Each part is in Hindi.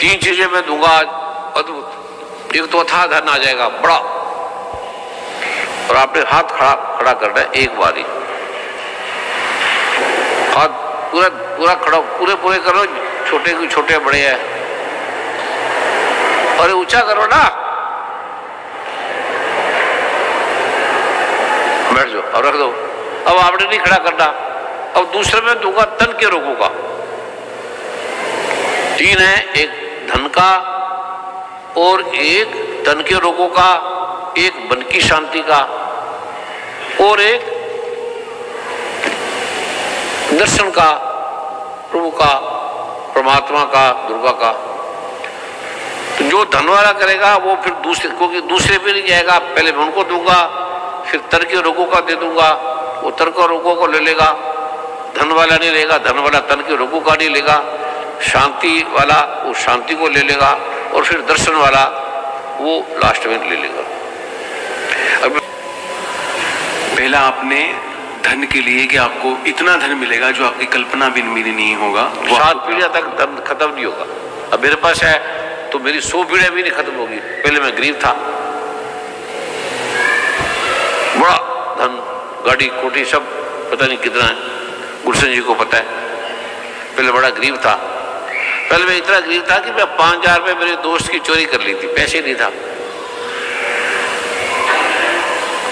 तीन चीजें मैं दूंगा अद्भुत। एक तो अथाह धन आ जाएगा बड़ा, और आपने हाथ खड़ा करना है एक बारी, हाथ पूरा पूरा खड़ा पूरे करो, छोटे को छोटे बड़े हैं, और ऊंचा करो ना, बैठ जाओ और रख दो। अब आपने नहीं खड़ा करना। अब दूसरे में दूंगा तन के रोगों का। तीन है, एक धन का और एक तन के रोगों का, एक मन की शांति का और एक दर्शन का, प्रभु का, परमात्मा का, दुर्गा का। तो जो धन वाला करेगा वो फिर दूसरे, क्योंकि दूसरे पे नहीं जाएगा, पहले मैं उनको दूंगा, फिर तन के रोगों का दे दूंगा, वो तन के रोगों को ले लेगा, धन वाला नहीं लेगा, धन वाला तन के रोगों का नहीं लेगा, शांति वाला वो शांति को ले लेगा, और फिर दर्शन वाला वो लास्ट में ले लेगा। अब पहला आपने धन के लिए कि आपको इतना धन मिलेगा जो आपकी कल्पना भी नहीं होगा, 7 पीढ़ियां तक धन खत्म नहीं होगा। अब मेरे पास है तो मेरी 100 पीढ़ियां भी नहीं खत्म होगी। पहले मैं गरीब था, बड़ा धन, गाड़ी कोठी सब पता नहीं कितना है, गुलशन जी को पता है। पहले बड़ा गरीब था, पहले मैं इतना गरीब था कि मैं 5000 रुपये मेरे दोस्त की चोरी कर ली थी, पैसे नहीं था,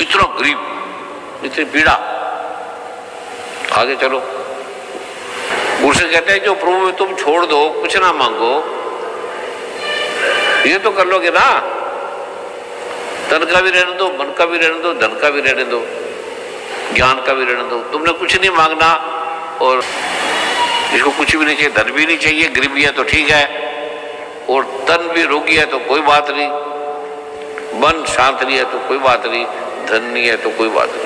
इतना गरीब, इतनी पीड़ा। आगे चलो, गुलशन कहते हैं जो प्रभु में तुम छोड़ दो, कुछ ना मांगो, ये तो कर लोगे ना, तन का भी रहने दो, मन का भी रहने दो, धन का भी रहने दो, ज्ञान का भी रहने दो, तुमने कुछ नहीं मांगना। और जिसको कुछ भी नहीं चाहिए, धन भी नहीं चाहिए, गरीबी है तो ठीक है, और तन भी रोगी है तो कोई बात नहीं, मन शांत नहीं है तो कोई बात नहीं, धन नहीं है तो कोई बात नहीं,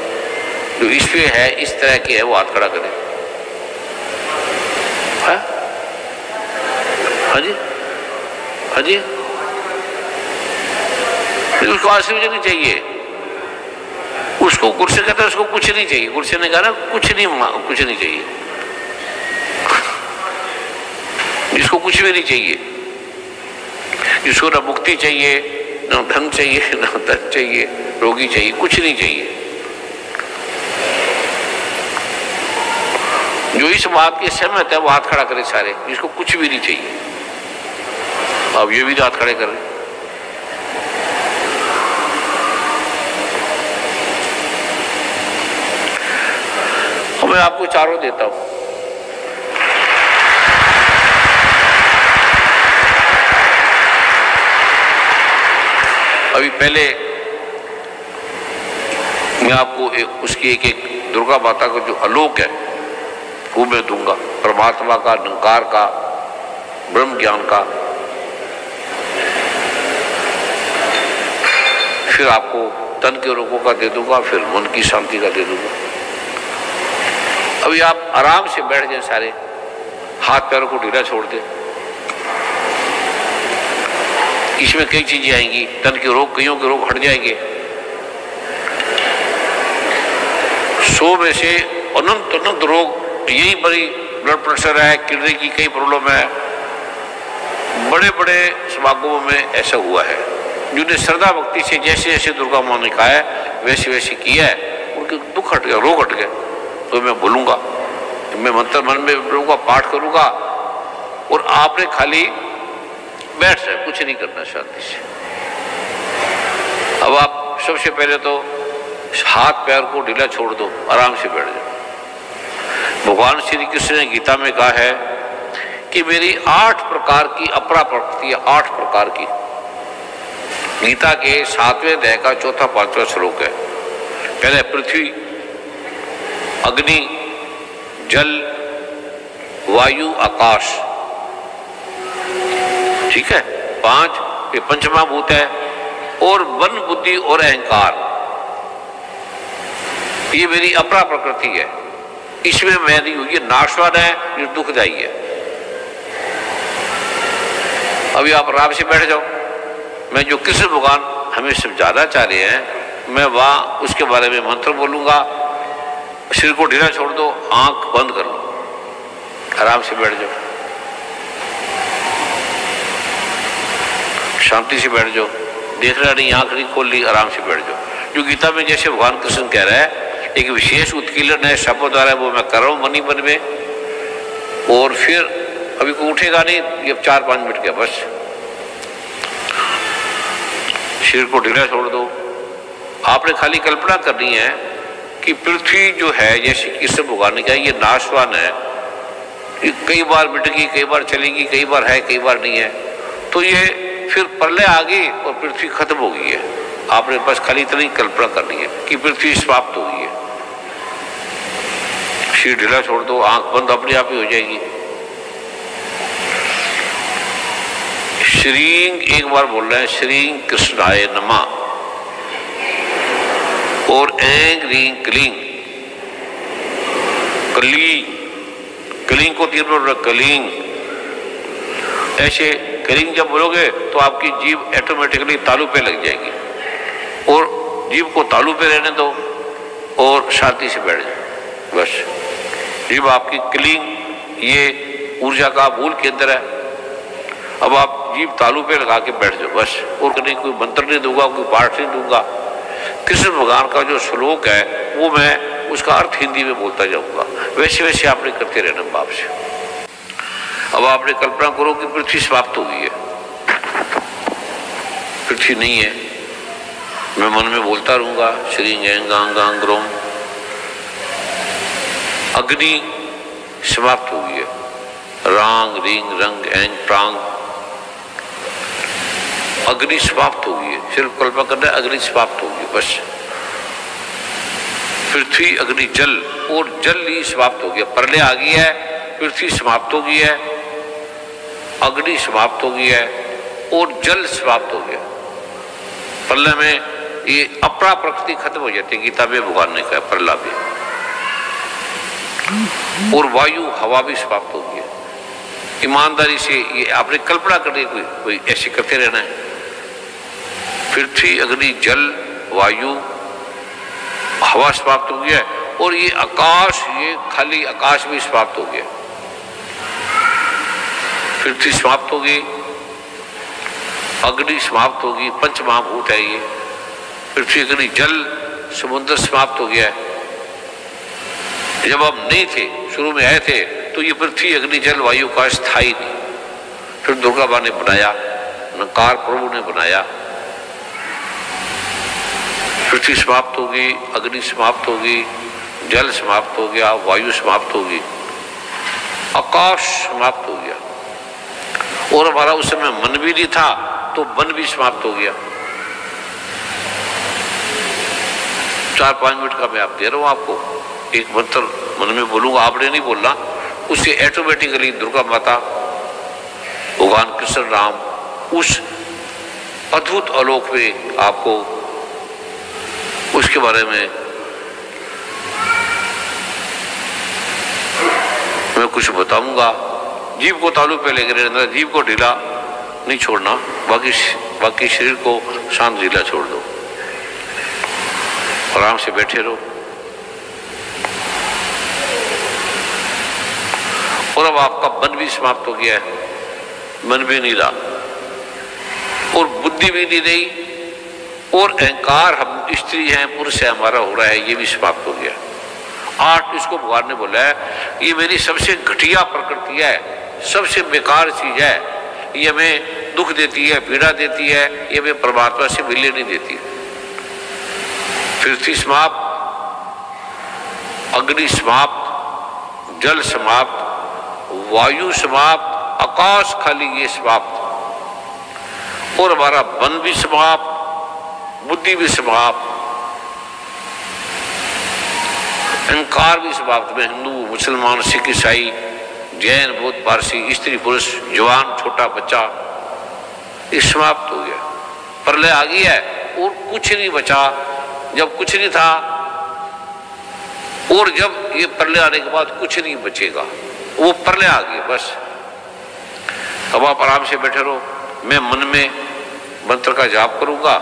जो ईश्वर है इस तरह के है वो हाथ खड़ा करे। हाँ जी, हाँ जी, उसको आशीर्वाद नहीं चाहिए, उसको गुरसे कहते हैं उसको कुछ नहीं चाहिए। गुरसे ने कहा ना कुछ नहीं चाहिए, जिसको कुछ भी नहीं चाहिए, जिसको ना मुक्ति चाहिए, ना धन चाहिए, ना धन चाहिए, रोगी चाहिए, कुछ नहीं चाहिए, जो इस बात के सहमत है वो हाथ खड़ा करे सारे, जिसको कुछ भी नहीं चाहिए। अब ये भी तो हाथ खड़े कर रहे। मैं आपको चारों देता हूं। अभी पहले मैं आपको उसकी एक दुर्गा माता को जो आलोक है वो मैं दूंगा, परमात्मा का, निरंकार का, ब्रह्म ज्ञान का। फिर आपको तन के रोगों का दे दूंगा, फिर मन की शांति का दे दूंगा। अभी आप आराम से बैठ जाए सारे, हाथ पैरों को ढीला छोड़ दे। इसमें कई चीजें आएंगी, तन के रोग, कईयों के रोग हट जाएंगे। 100 में से अनंत रोग, यही बड़ी ब्लड प्रेशर है, किडनी की कई प्रॉब्लम है, बड़े बड़े समागमों में ऐसा हुआ है। जिन्हें श्रद्धा भक्ति से जैसे जैसे दुर्गा माँ ने कहा है वैसे वैसे किया है, उनके दुख हट गया, रोग हट गए। तो मैं बोलूँगा, मैं मंत्र मन में बोलूँगा, पाठ करूँगा, और आपने खाली बैठ जाए, कुछ नहीं करना, शांति से। अब आप सबसे पहले तो हाथ पैर को ढीला छोड़ दो, आराम से बैठ जाओ। भगवान श्री कृष्ण ने गीता में कहा है कि मेरी 8 प्रकार की अपरा प्रकृति है, 8 प्रकार की। गीता के 7वें अध्याय का 4-5वां श्लोक है। पहले पृथ्वी, अग्नि, जल, वायु, आकाश, ठीक है, 5, ये पंचमा भूत है, और मन, बुद्धि और अहंकार, ये मेरी अपरा प्रकृति है। इसमें मैं नहीं हूं, ये नाशवान है, ये दुखदायी है। अभी आप आराम से बैठ जाओ। मैं जो कृष्ण भगवान हमें समझाना चाह रहे हैं, मैं वहां उसके बारे में मंत्र बोलूंगा। सिर को ढीला छोड़ दो, आंख बंद कर लो, आराम से बैठ जाओ। शांति से बैठ जाओ, देखना नहीं, आंख नहीं खोल ली, आराम से बैठ जाओ। जो गीता में जैसे भगवान कृष्ण कह रहा है, एक विशेष उत्कीर्ण है शब्द द्वारा, वो मैं कर रहा हूँ मन ही मन में, और फिर अभी को उठेगा नहीं, ये 4-5 मिनट के बस शरीर को ढीला छोड़ दो। आपने खाली कल्पना करनी है कि पृथ्वी जो है जैसे कृष्ण भगवान ने कहा ये नाशवान है, कई बार मिटेगी, कई बार चलेगी, कई बार है, कई बार नहीं है, तो ये फिर प्रलय आ गई और पृथ्वी खत्म हो गई है। आपने बस खाली इतनी कल्पना करनी है कि पृथ्वी समाप्त हो गई है। शरीर ढीला छोड़ दो, आंख बंद अपने आप ही हो जाएगी। श्रीं एक बार बोल रहे हैं, श्रीं कृष्णाय नमः, और ऐं ह्रीं क्लीं, क्लीं, क्लीं को 3 बार क्लीं, ऐसे क्लीं जब बोलोगे तो आपकी जीभ ऑटोमेटिकली तालू पे लग जाएगी, और जीभ को तालू पे रहने दो और शांति से बैठ जाओ बस। जीभ आपकी क्लीं, ये ऊर्जा का मूल केंद्र है। अब आप जीभ तालू पे लगा के बैठ जाओ बस, और नहीं कोई मंत्र नहीं दूंगा, कोई पाठ नहीं दूंगा। कृष्ण भगवान का जो श्लोक है वो मैं उसका अर्थ हिंदी में बोलता जाऊंगा, वैसे वैसे आपने करते रहना बाप से। अब आपने कल्पना करो कि पृथ्वी समाप्त हो गई है, पृथ्वी नहीं है, मैं मन में बोलता रहूंगा श्री गांग ग्रोम, अग्नि समाप्त हो गई है, रांग रिंग रंग एंग प्रांग, अग्नि समाप्त हो गई है। सिर्फ कल्पना करना है अग्नि समाप्त हो गई बस। पृथ्वी अग्नि जल, और जल ही समाप्त हो गया, प्रलय आ गई है, पृथ्वी समाप्त हो गई है, अग्नि समाप्त हो गई है, और जल समाप्त हो गया। प्रलय में ये अपरा प्रकृति खत्म हो जाती है, गीता में भगवान ने कहा प्रलय भी, और वायु हवा भी समाप्त हो गई है। ईमानदारी से ये आपने कल्पना करनी, कोई ऐसे करते रहना है। पृथ्वी अग्नि जल वायु हवा समाप्त हो गया, और ये आकाश, ये खाली आकाश भी समाप्त हो गया। पृथ्वी समाप्त हो गई, अग्नि समाप्त होगी, पंच महाभूत है ये। पृथ्वी अग्नि जल समुद्र समाप्त हो गया है। जब हम नहीं थे, शुरू में आए थे, तो ये पृथ्वी अग्नि जल वायु का स्थायी नहीं। फिर दुर्गा माँ ने बनाया, नकार प्रभु ने बनाया। पृथ्वी समाप्त होगी, अग्नि समाप्त होगी, जल समाप्त हो गया, वायु समाप्त होगी, आकाश समाप्त हो गया, और हमारा उस समय मन भी नहीं था, तो मन भी समाप्त हो गया। 4-5 मिनट का मैं आप दे रहा हूं आपको, एक मंत्र मन में बोलूंगा, आपने नहीं बोलना, उससे ऑटोमेटिकली दुर्गा माता, भगवान कृष्ण राम उस अद्भुत आलोक में आपको उसके बारे में मैं कुछ बताऊंगा। जीभ को तालू पे लेकर रहना, जीभ को ढीला नहीं छोड़ना, बाकी शरीर को शांत ढीला छोड़ दो, आराम से बैठे रहो। और अब आपका मन भी समाप्त हो गया है, मन भी नहीं रहा, और बुद्धि भी नहीं रही, और अहंकार हम स्त्री हैं पुरुष है हमारा हो रहा है, ये भी समाप्त हो गया। 8 इसको भगवान ने बोला है, ये मेरी सबसे घटिया प्रकृति है, सबसे बेकार चीज है, ये हमें दुख देती है, पीड़ा देती है, ये हमें परमात्मा से मिलने नहीं देती। पृथ्वी समाप्त, अग्नि समाप्त, जल समाप्त, वायु समाप्त, आकाश खाली ये समाप्त, और हमारा मन भी समाप्त, बुद्धि भी समाप्त, अहंकार भी समाप्त। में हिंदू मुसलमान सिख ईसाई जैन बौद्ध पारसी स्त्री पुरुष जवान छोटा बच्चा ये समाप्त हो गया। प्रलय आ गई है और कुछ नहीं बचा। जब कुछ नहीं था और जब ये प्रलय आने के बाद कुछ नहीं बचेगा, वो प्रलय आ गई बस। अब आप आराम से बैठे रहो, मैं मन में मंत्र का जाप करूंगा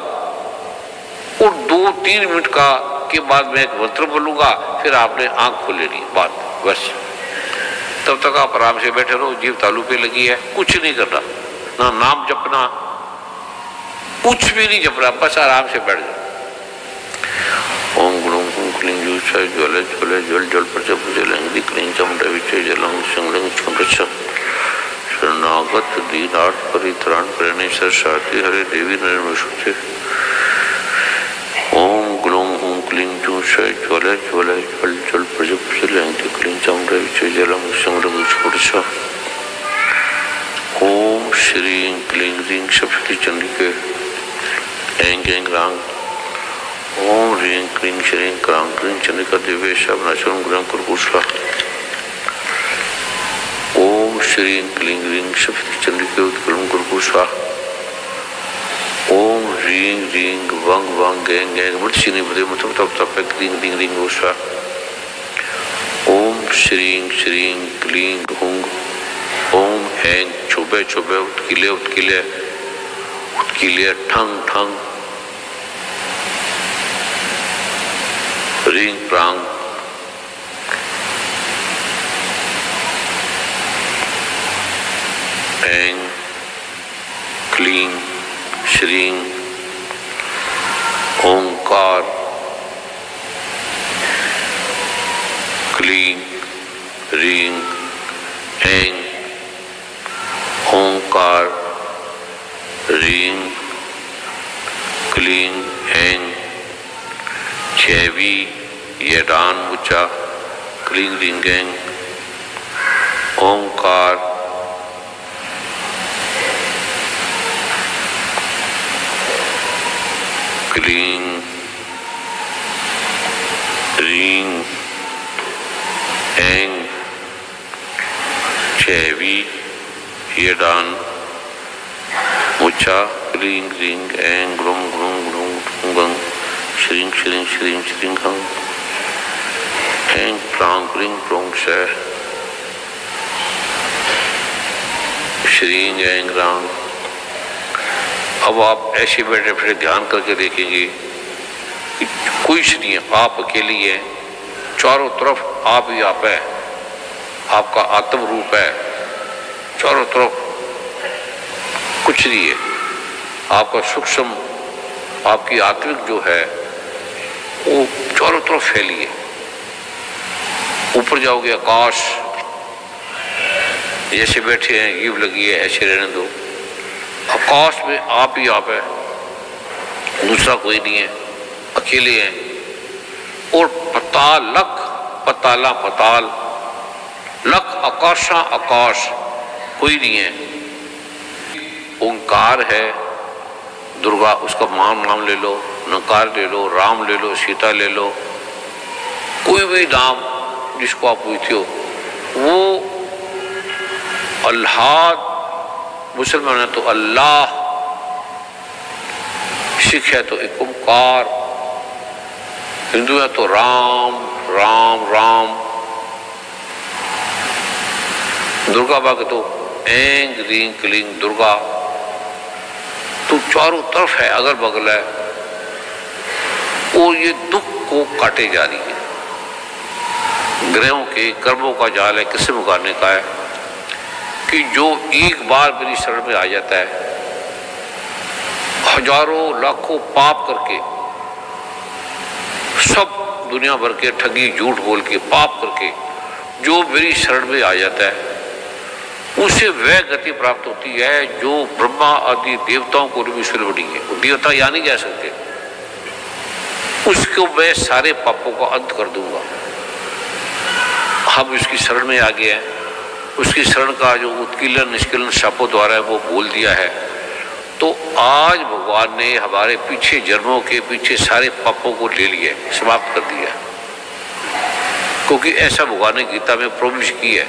और 2-3 मिनट का के बाद मैं एक मंत्र बोलूंगा, फिर आपने आंख खोल लेनी बात बस। तब तक आप आराम से बैठे रहो, जीभ तालू पे लगी है, कुछ नहीं करना, ना नाम जपना, कुछ भी नहीं जप रहा, बस आराम से बैठ जाओ। ओम ग्लूम हुम क्लीं जूषाय ज्वले ज्वले ज्वल जल प्रजप जलंग क्लीं चमड़े विचय जलंग संगलंग चमृष शरणागत दीनार्थ परित्राण करणे सरसाती हरे देवी नरमशुचे। ओम ग्लूम हुम क्लीं जूषाय ज्वले ज्वले ज्वल जल प्रजप जलंग क्लीं चमड़े विचय जलंग संगलंग चमृष। ओम श्रीं क्लीं ह्रीं सप्तशती चंडिके ऐं ऐं रांग। ओम ह्रीं क्लीं श्रीं क्रां क्लीं चंडिका दिव्य शावनाशं ग्रहं कुरुकुशा। ओम श्रीं क्लीं ह्रीं सप्तशती चंडिके उत्कलं कुरुकुशा। ओम ह्रीं ह्रीं वंग वंग गैं गैं मृत्सिनी पदे मुथम तप तप क्लीं ह्रीं ह्रीं गोषा। ओम श्रीं श्रीं क्लीं हुंग। ओम ऐं छुबे छुबे उत्किले उत्किले उत्किले ठंग ठंग। ह्रीं प्रांग। ऐं क्लीं श्रीं ओंकार क्लीं ह्रीं ऐं ओंकार ह्रीं क्लीं ऐं चैवी यडान मुचा क्लीं ह्रीं ऐं ओंकार क्लीं ह्रीं ऐं चैवी यडान मुचा क्लीं ह्रीं ऐं ग्लूं ग्लूं ग्लूं गं श्रीं श्रीं श्रीं श्रीं हं ऐं प्रां क्लीं प्रों शः श्रीं ऐं ग्रां। अब आप ऐसे बैठे बैठे ध्यान करके देखेंगे कि कुछ नहीं है, आप अकेली है, चारों तरफ आप ही आप है, आपका आत्म रूप है, चारों तरफ कुछ नहीं है। आपका सूक्ष्म आपकी आत्मिक जो है वो चारों तरफ फैली है। ऊपर जाओगे आकाश, जैसे बैठे हैं ईव लगी है ऐसे रहने दो, आकाश में आप ही आप है, दूसरा कोई नहीं है, अकेले हैं। और पताल लख पताला पताल लख आकाशा आकाश कोई नहीं है। ओंकार है दुर्गा, उसका नाम ले लो, नकार ले लो, राम ले लो, सीता ले लो, कोई भी नाम जिसको आप पूछते हो वो अल्लाह। मुसलमान है तो अल्लाह, सिख है तो एक ओंकार, हिंदू है तो राम राम राम, दुर्गा बाग तो ऐं ह्रीं क्लीं दुर्गा। तो चारों तरफ है, अगल बगल है, और ये दुख को काटे जा रही है। ग्रहों के कर्मों का जाल है, किसे मुकाने का है कि जो एक बार मेरी शरण में आ जाता है, हजारों लाखों पाप करके, सब दुनिया भर के ठगी झूठ बोल के पाप करके जो मेरी शरण में आ जाता है, उसे वह गति प्राप्त होती है जो ब्रह्मा आदि देवताओं को भी इसलिए बड़ी है। वो देवता यहाँ नहीं जा सकते, उसको मैं सारे पापों का अंत कर दूंगा। हम उसकी शरण में आ गए हैं, उसकी शरण का जो उत्कीलन निष्कीलन शापों द्वारा है वो बोल दिया है। तो आज भगवान ने हमारे पीछे जन्मों के पीछे सारे पापों को ले लिया, समाप्त कर दिया, क्योंकि ऐसा भगवान ने गीता में प्रोमिस की है।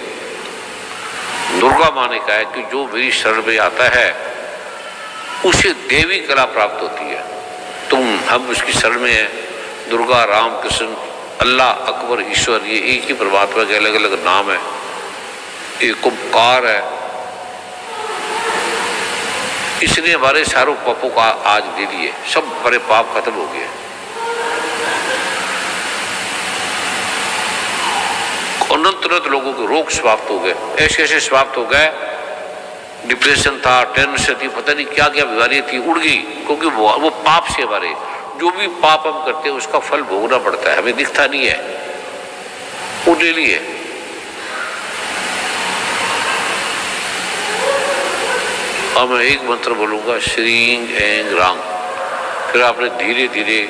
दुर्गा माँ ने कहा है कि जो मेरी शरण में आता है उसे देवी कला प्राप्त होती है। हम उसकी शरण में हैं। दुर्गा, राम, कृष्ण, अल्लाह, अकबर, ईश्वर, ये एक ही परमात्मा के अलग अलग नाम है, एक ओंकार है। इसलिए हमारे सारों पापों का आज दे लिए, सब हमारे पाप खत्म हो गए। अनंत लोगों के रोग समाप्त हो गए, ऐसे ऐसे समाप्त हो गए डिप्रेशन था, टेंशन थी, पता नहीं क्या क्या बीमारी थी, उड़ गई, क्योंकि वो पाप से हमारे, जो भी पाप हम करते हैं उसका फल भोगना पड़ता है, हमें दिखता नहीं है, वो डेली है। और मैं एक मंत्र बोलूंगा, श्रींग एंग रांग, फिर आपने धीरे धीरे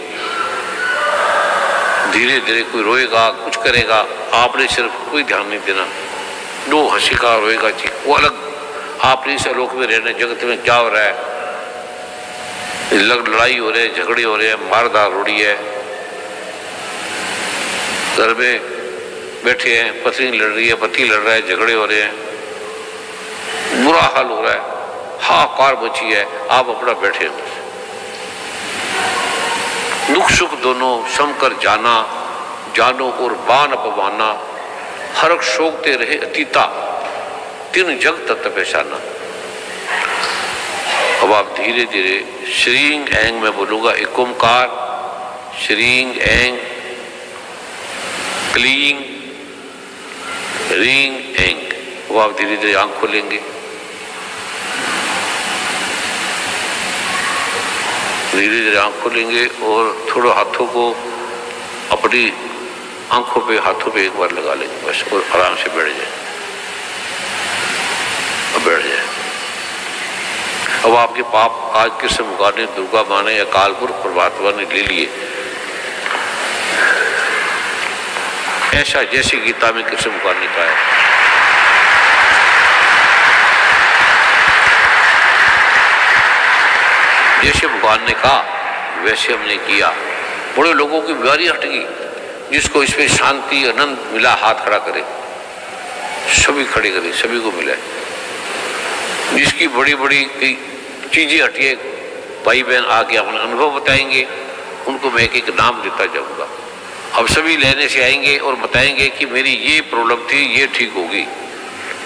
धीरे धीरे, कोई रोएगा कुछ करेगा, आपने सिर्फ कोई ध्यान नहीं देना, जो हंसेगा रोएगा वो अलग, आपने इस आलोक में रहना, जगत में क्या हो रहा है, लड़ाई हो रही है, झगड़े हो रहे हैं, मारधार हो रही है, घर में बैठे हैं, पत्नी लड़ रही है, पति लड़ रहा है, झगड़े हो रहे हैं, बुरा हाल हो रहा है, हाहाकार मची है, आप अपना बैठे हो, दुख सुख दोनों समकर जाना, जानो और बान अपमाना, हरक शोकते रहे अतीता, तीन जग तत्व पहचाना। अब आप धीरे धीरे श्रींग एंग में बोलूंगा, एक ओंकार, श्रींग एंग क्लींग रींग एंग। वो आप धीरे धीरे आंख खोलेंगे, धीरे धीरे आंख खोलेंगे और थोड़ा हाथों को अपनी आंखों पे, हाथों पे एक बार लगा लेंगे बस, और आराम से बैठ जाए, अब बैठ जाए। अब आपके पाप आज कृष्ण भगवान ने, दुर्गा माँ ने या काल पुरुष परमात्मा ने ले लिए, ऐसा जैसे गीता में कृष्ण भगवान ने कहा है। जैसे भगवान ने कहा वैसे हमने किया, बड़े लोगों की बीमारी हट गई, जिसको इसमें शांति आनंद मिला हाथ खड़ा करे, सभी खड़े करे, सभी को मिला। जिसकी बड़ी बड़ी चीजें हटी है, भाई बहन आके अपना अनुभव बताएंगे, उनको मैं एक एक नाम देता जाऊंगा। अब सभी लेने से आएंगे और बताएंगे कि मेरी ये प्रॉब्लम थी, ये ठीक होगी।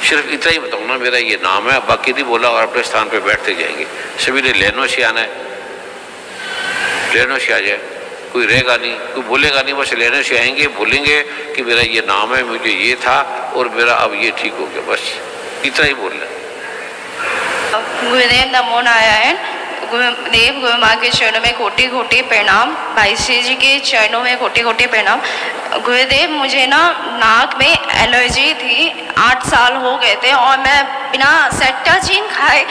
सिर्फ इतना ही बताऊंगा, मेरा ये नाम है, बाकी नहीं बोला, और अपने स्थान पे बैठते जाएंगे। सभी ने लेनों से आना है, लेनों से आ जाए, कोई रहेगा नहीं, कोई बोलेगा नहीं, बस लेने से आएंगे, बोलेंगे कि मेरा ये नाम है, मुझे ये था और मेरा अब ये ठीक हो गया, बस इतना ही बोलना। गुरुदेव नमो नारायण। गुरुदेव गुरु माँ के चरणों में कोटि कोटि प्रणाम, भाई श्री जी के चरणों में कोटि कोटि प्रणाम। गुरुदेव मुझे ना नाक में एलर्जी थी, 8 साल हो गए थे, और मैं बिना सेट्राजीन खाए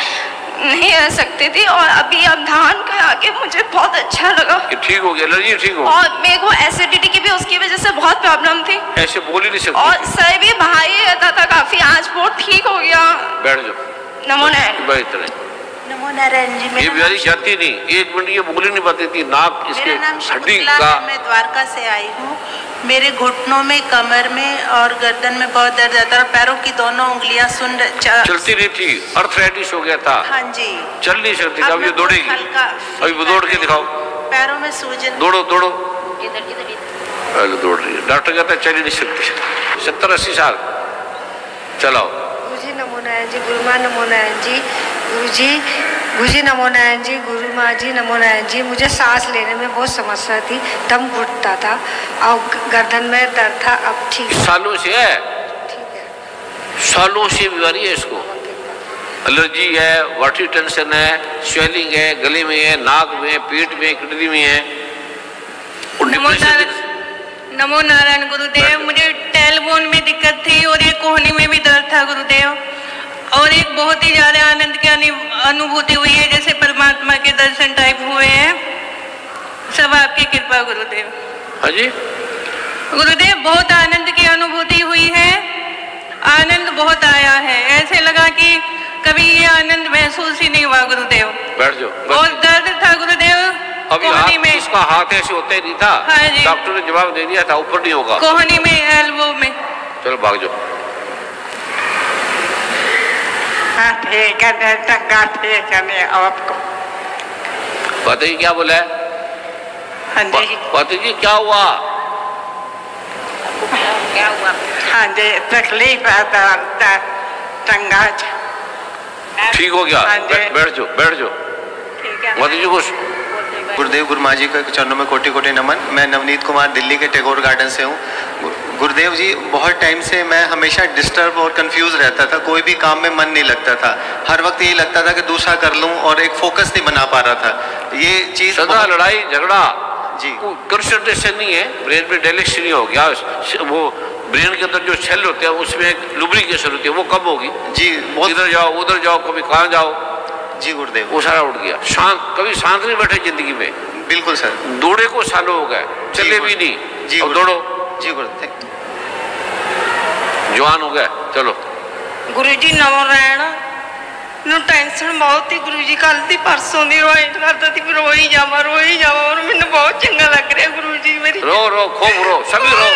नहीं रह सकती थी, और अभी अब धान के आके मुझे बहुत अच्छा लगा, ठीक हो गया, एलर्जी ठीक हो। और मेरे को एसिडिटी की भी उसकी वजह से बहुत प्रॉब्लम थी, ऐसे बोल ही नहीं सकती, और सर भी भारी रहता था काफी, आज बहुत ठीक हो गया। बैठ जाओ। नमो नारायण। नमो नारायण जी। ये बीमारी जाती नहीं, 1 मिनट ये बोल ही नहीं पाती थी, नाक इसके हड्डी का। मैं द्वारका से आई हूँ, मेरे घुटनों में, कमर में और गर्दन में बहुत दर्द रहता है, पैरों की दोनों उंगलियां चलती नहीं थी, अर्थराइटिस हो गया था। हाँ जी, चल नहीं सकती, अब ये दौड़ेगी, अभी दौड़ के दिखाओ, पैरों में सूजन, दौड़ो दौड़ो, दौड़ रही है, डॉक्टर कहता है चल ही नहीं सकती, 70-80 साल, चलाओ। गुरुजी नमो नारायण जी, गुरु माँ नमो नारायण जी, गुरुजी नमो नारायण जी, गुरु माँ जी नमो नारायण जी। मुझे सांस लेने में बहुत समस्या थी, दम घुटता था और गर्दन में दर्द था, अब ठीक है। सालों से है, ठीक है, सालों से बीमारी है इसको, एलर्जी है, वाटरी टेंशन है, स्वेलिंग है, गले में है, नाक में है, पेट में, किडनी में है। नमो नारायण गुरुदेव। मुझे टेलबोन में दिक्कत थी और एक कोहनी में भी दर्द था गुरुदेव, और एक बहुत ही ज्यादा आनंद की अनुभूति हुई है, जैसे परमात्मा के दर्शन टाइप हुए हैं, सब आपकी कृपा गुरुदेव। हाँ जी गुरुदेव, बहुत आनंद की अनुभूति हुई है, आनंद बहुत आया है, ऐसे लगा कि कभी ये आनंद महसूस ही नहीं हुआ गुरुदेव। बैठ जाओ। और दर्द था गुरुदेव अभी कोहनी में, उसका हाथ ऐसे होता ही नहीं था। हाँ जी, डॉक्टर ने जवाब दे दिया था ऊपर नहीं होगा, कोहनी में, एल्बो में। चलो भाग जाओ। हाँ ठीक है, चंगा ठीक है। आपको पाते जी क्या बोला है? हाँ जी, पाते जी क्या हुआ? क्या हुआ? हाँ जी, तकलीफ है, चंगा ठीक हो गया। हाँ बैठ जाओ, बैठ जाओ। ठीक है। माता जी कुछ गुरुदेव गुरु माँ जी के चरणों में कोटि कोटि नमन। मैं नवनीत कुमार दिल्ली के टैगोर गार्डन से हूँ। गुरुदेव जी, बहुत टाइम से मैं हमेशा डिस्टर्ब और कंफ्यूज रहता था, कोई भी काम में मन नहीं लगता था, हर वक्त यही लगता था कि दूसरा कर लूं और एक फोकस नहीं बना पा रहा था। ये चीज सदा लड़ाई झगड़ा जी कंसंट्रेशन नहीं है, ब्रेन में डायलेक्शन नहीं हो गया, वो ब्रेन के अंदर जो सेल होते हैं उसमें एक लुब्रिकेशन होती है वो कम होगी जी। इधर जाओ उधर जाओ, कभी कहाँ जाओ जी गुरुदेव, वो सारा उठ गया। शांत, कभी शांत नहीं बैठे जिंदगी में। बिल्कुल सर। दौड़े को सालों हो गए, चले भी नहीं जी। अब दौड़ो जी गुरुदेव, जवान हो गए, चलो। गुरुजी नमो नारायण। मैं टेंशन बहुत ही गुरुजी, कल दी परसों दी रोई करता थी, रोई जावा और मैंने बहुत चंगा लग रहा गुरुजी। मेरी रो खूब रो, सभी रो,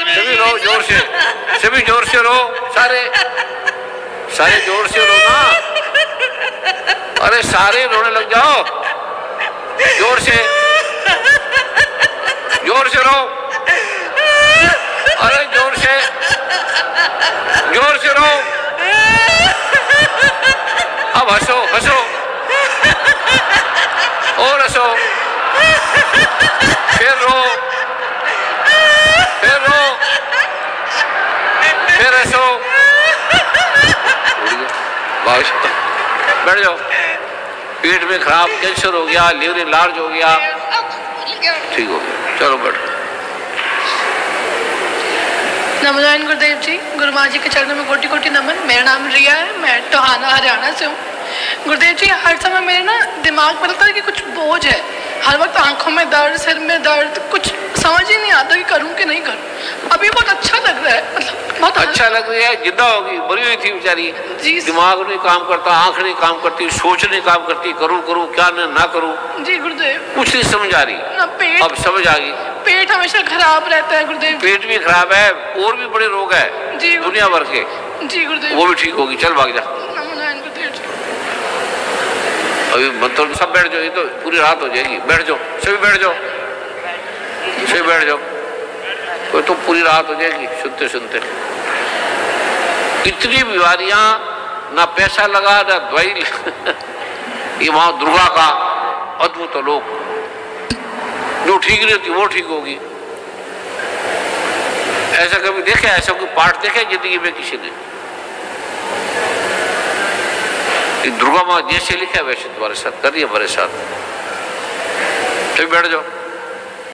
सभी रो जोर से, सभी जोर से रो, सारे जोर से रो ना। अरे सारे रोने लग जाओ, जोर से रो, अरे जोर से रो। अब हंसो और हंसो, फिर रो, फिर हंसो। बैठ जाओ। पेट में खराब कैंसर हो गया, लीवर लार्ज हो गया, ठीक हो गया, चलो बैठो। नमोनारायण गुरुदेव जी, गुरु माँ जी के चरणों में कोटि कोटि नमन। मेरा नाम रिया है, मैं टोहाना हरियाणा से हूँ। गुरुदेव जी, हर समय मेरे ना दिमाग में लगता है कि कुछ बोझ है, हर वक्त आंखों में दर्द, सिर में दर्द, कुछ समझ ही नहीं आता कि करूँ कि नहीं करूँ। अभी बहुत अच्छा लग रहा है, मतलब बहुत अच्छा लग रहा है। जिद्दा होगी, मरी हुई थी बेचारी, दिमाग नहीं काम करता, आंख नहीं काम करती, सोच नहीं काम करती, करूँ क्या ना करूँ। जी गुरुदेव, कुछ नहीं समझ आ रही ना, पेट अब समझ आ गई। पेट हमेशा खराब रहता है गुरुदेव। पेट भी खराब है, और भी बड़े रोग है जी दुनिया भर के। जी गुरुदेव, वो भी ठीक होगी, चल भाग जा। अभी मतलब सब बैठ जाओ, ये तो पूरी रात हो जाएगी। बैठ जाओ, सभी बैठ जाओ, कोई तो पूरी रात हो जाएगी सुनते। इतनी बीमारियां, ना पैसा लगा ना दवाई ये वहां दुर्गा का अद्भुत लोक, जो ठीक नहीं होती वो ठीक होगी। ऐसा कभी देखे, ऐसा कोई पाठ देखे जिंदगी में किसी ने? दुर्गा माँ जैसे लिखा है वैसे तुम्हारे साथ कर रही है, हमारे साथ। तो बैठ जाओ।